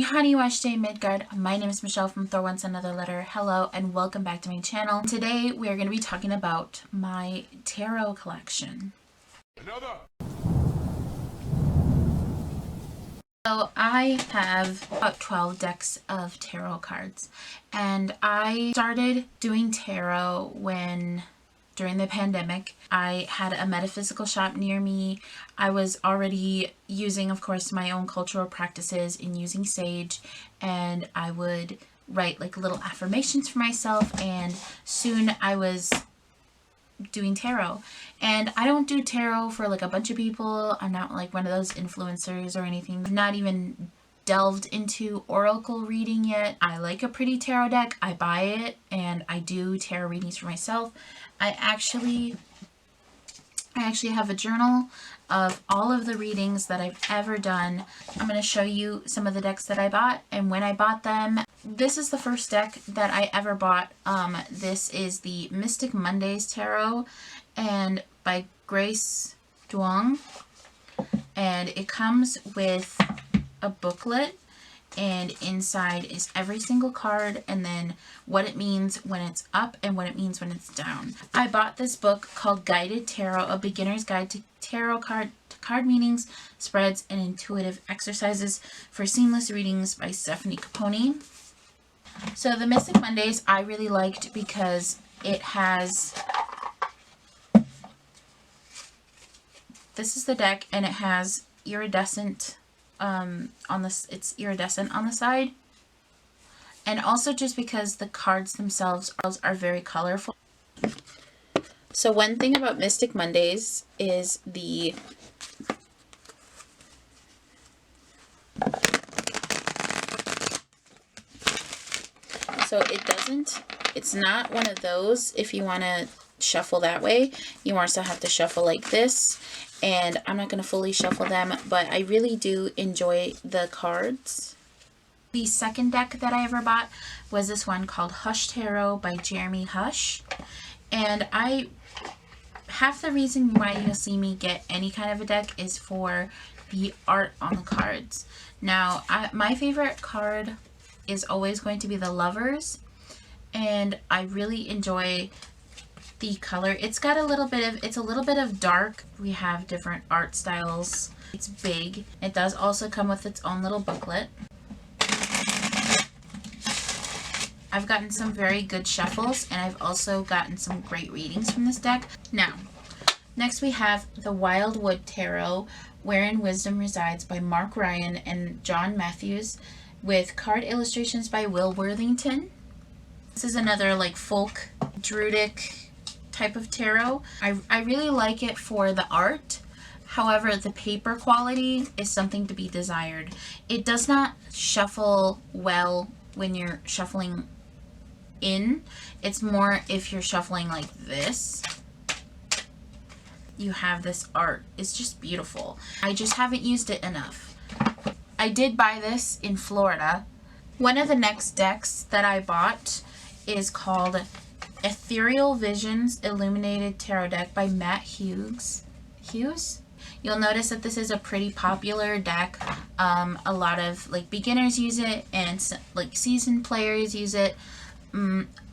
Honey Wash Day Midgard. My name is Michelle from Thor Wants Another Letter. Hello and welcome back to my channel. Today we are going to be talking about my tarot collection. So I have about 12 decks of tarot cards, and I started doing tarot during the pandemic. I had a metaphysical shop near me. I was already using, of course, my own cultural practices in using sage, and I would write like little affirmations for myself, and soon I was doing tarot. And I don't do tarot for like a bunch of people. I'm not like one of those influencers or anything. I've not even delved into oracle reading yet. I like a pretty tarot deck. I buy it and I do tarot readings for myself. I actually have a journal of all of the readings that I've ever done. I'm going to show you some of the decks that I bought and when I bought them. This is the first deck that I ever bought. This is the Mystic Mondays Tarot and by Grace Duong, and it comes with a booklet, and inside is every single card and then what it means when it's up and what it means when it's down. I bought this book called Guided Tarot, A Beginner's Guide to Tarot Card Meanings, Spreads, and Intuitive Exercises for Seamless Readings by Stephanie Capone. So the Mystic Mondays I really liked because it has, this is the deck and it has iridescent it's iridescent on the side, and also just because the cards themselves are very colorful. So one thing about Mystic Mondays is it's not one of those if you want to shuffle that way. You also have to shuffle like this, and I'm not going to fully shuffle them, but I really do enjoy the cards. The second deck that I ever bought was this one called Hush Tarot by Jeremy Hush, and half the reason why you'll see me get any kind of a deck is for the art on the cards. Now, my favorite card is always going to be the Lovers, and I really enjoy the color. It's a little bit of dark. We have different art styles. It's big. It does also come with its own little booklet. I've gotten some very good shuffles, and I've also gotten some great readings from this deck. Now, next we have the Wildwood Tarot, Wherein Wisdom Resides by Mark Ryan and John Matthews, with card illustrations by Will Worthington. This is another like folk druidic type of tarot. I really like it for the art. However, the paper quality is something to be desired. It does not shuffle well when you're shuffling in. It's more if you're shuffling like this. You have this art. It's just beautiful. I just haven't used it enough. I did buy this in Florida. One of the next decks that I bought is called Ethereal Visions Illuminated Tarot Deck by Matt Hughes. You'll notice that this is a pretty popular deck. A lot of like beginners use it and like seasoned players use it.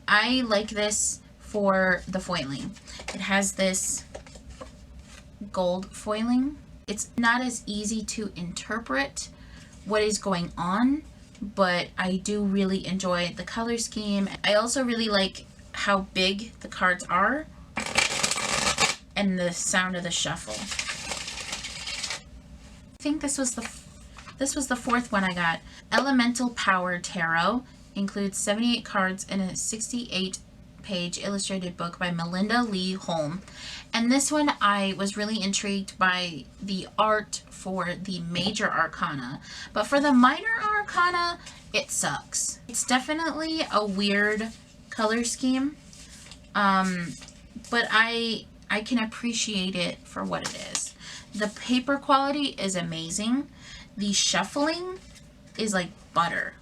I like this for the foiling. It has this gold foiling. It's not as easy to interpret what is going on, but I do really enjoy the color scheme. I also really like how big the cards are and the sound of the shuffle. I think this was the fourth one I got. Elemental Power Tarot includes 78 cards and a 68-page illustrated book by Melinda Lee Holm. And this one I was really intrigued by the art for the major arcana, but for the minor arcana it sucks. It's definitely a weird color scheme, but I can appreciate it for what it is. The paper quality is amazing. The shuffling is like butter.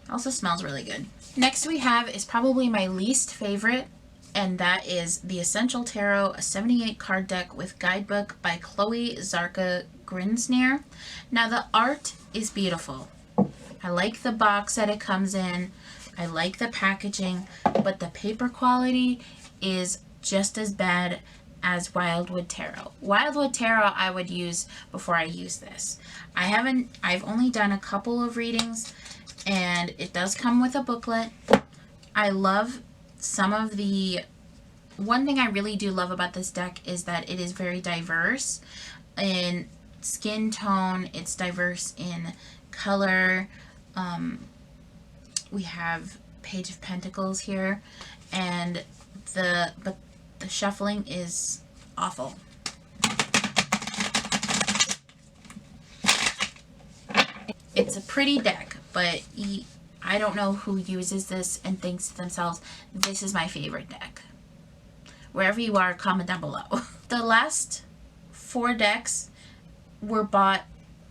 Also smells really good. Next we have is probably my least favorite and that is the Essential Tarot, a 78 card deck with guidebook by Chloe Zarka Grinsner. Now the art is beautiful. I like the box that it comes in. I like the packaging, but the paper quality is just as bad as Wildwood Tarot. Wildwood Tarot I would use before I use this. I've only done a couple of readings, and it does come with a booklet. I love some of the, one thing I really do love about this deck is that it is very diverse in skin tone. It's diverse in color. We have Page of Pentacles here, and but the shuffling is awful. It's a pretty deck, but I don't know who uses this and thinks to themselves, this is my favorite deck. Wherever you are, comment down below. The last 4 decks were bought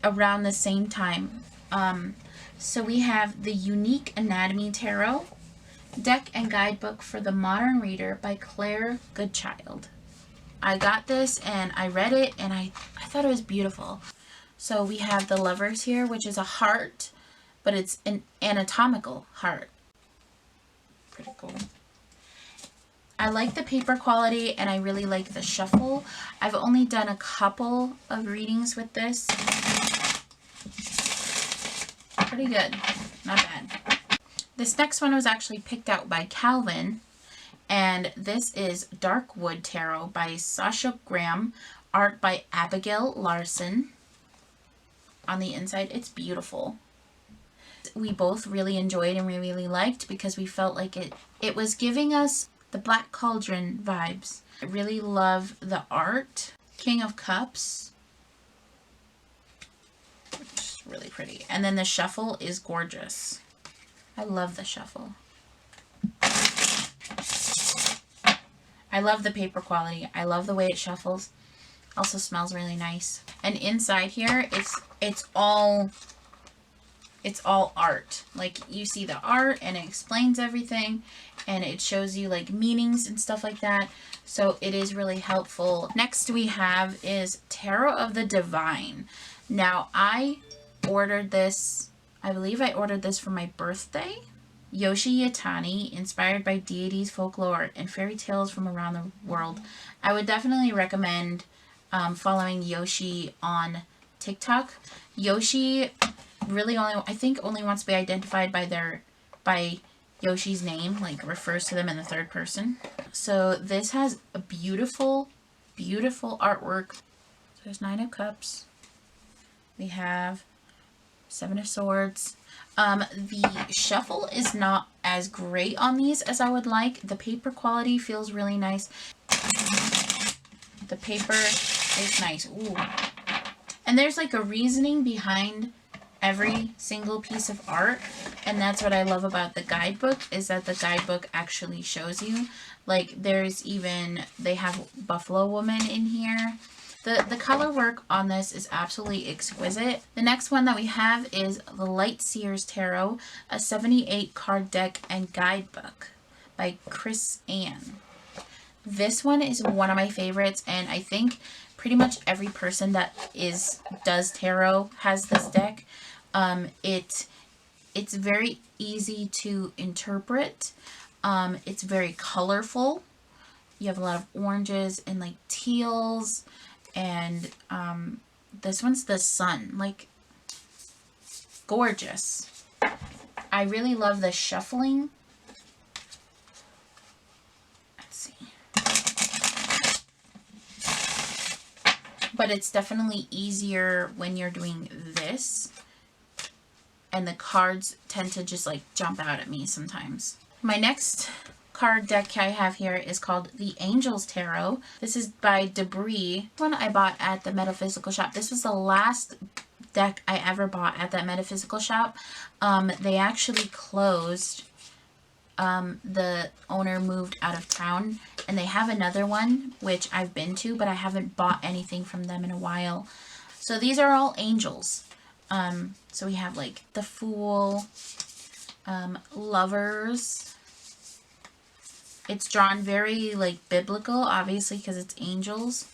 around the same time. So we have the Unique Anatomy Tarot deck and guidebook for the modern reader by Claire Goodchild. I got this and I read it and I thought it was beautiful. So we have the Lovers here, which is a heart, but it's an anatomical heart. Pretty cool. I like the paper quality and I really like the shuffle. I've only done a couple of readings with this. Pretty good. Not bad. This next one was actually picked out by Calvin, and this is Darkwood Tarot by Sasha Graham, art by Abigail Larson. On the inside, it's beautiful. We both really enjoyed and we really liked because we felt like it was giving us the Black Cauldron vibes. I really love the art. King of Cups. It's really pretty. And then the shuffle is gorgeous. I love the shuffle. I love the paper quality. I love the way it shuffles. Also smells really nice. And inside here, it's all art. Like, you see the art and it explains everything and it shows you like meanings and stuff like that. So it is really helpful. Next we have is Tarot of the Divine. Now I ordered this, I believe I ordered this for my birthday. Yoshi Yatani, inspired by deities, folklore, and fairy tales from around the world. I would definitely recommend following Yoshi on TikTok. Yoshi really only wants to be identified by Yoshi's name, like refers to them in the third person. So this has a beautiful, beautiful artwork. So there's 9 of Cups. We have 7 of Swords. The shuffle is not as great on these as I would like. The paper quality feels really nice. The paper is nice. Ooh. And there's like a reasoning behind every single piece of art, and that's what I love about the guidebook, is that the guidebook actually shows you. Like, there's even, they have Buffalo Woman in here. The color work on this is absolutely exquisite. The next one that we have is the Light Seers Tarot, a 78 card deck and guidebook by Chris Ann. This one is one of my favorites, and I think pretty much every person that does tarot has this deck. It's very easy to interpret. It's very colorful. You have a lot of oranges and like teals, and this one's the sun, like, gorgeous. I really love the shuffling. Let's see. But it's definitely easier when you're doing this, and the cards tend to just like jump out at me sometimes. My next card deck I have here is called the Angels Tarot. This is by Debris. One I bought at the Metaphysical Shop. This was the last deck I ever bought at that Metaphysical Shop. They actually closed. The owner moved out of town, and they have another one which I've been to, but I haven't bought anything from them in a while. So these are all angels. So we have like the Fool, Lovers. It's drawn very like biblical, obviously, because it's angels.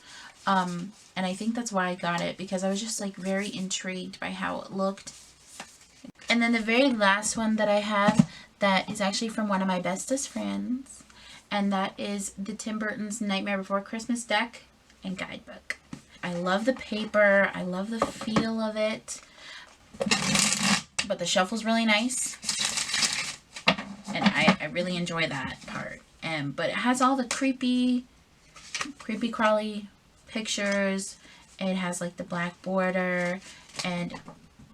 And I think that's why I got it, because I was just like very intrigued by how it looked. And then the very last one that I have that is actually from one of my bestest friends, and that is the Tim Burton's Nightmare Before Christmas deck and guidebook. I love the paper. I love the feel of it. But the shuffle's really nice. And I really enjoy that part. But it has all the creepy crawly pictures. It has like the black border and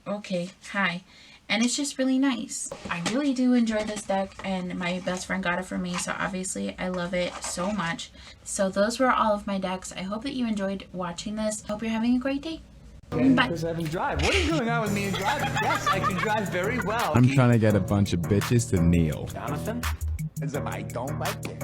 okay, hi. And it's just really nice. I really do enjoy this deck, and my best friend got it for me, so obviously I love it so much. So those were all of my decks. I hope that you enjoyed watching this. Hope you're having a great day. Bye. Because I can drive. What is going on with me and driving? Yes, I can drive very well. I'm trying to get a bunch of bitches to kneel. Jonathan? As if I don't like it.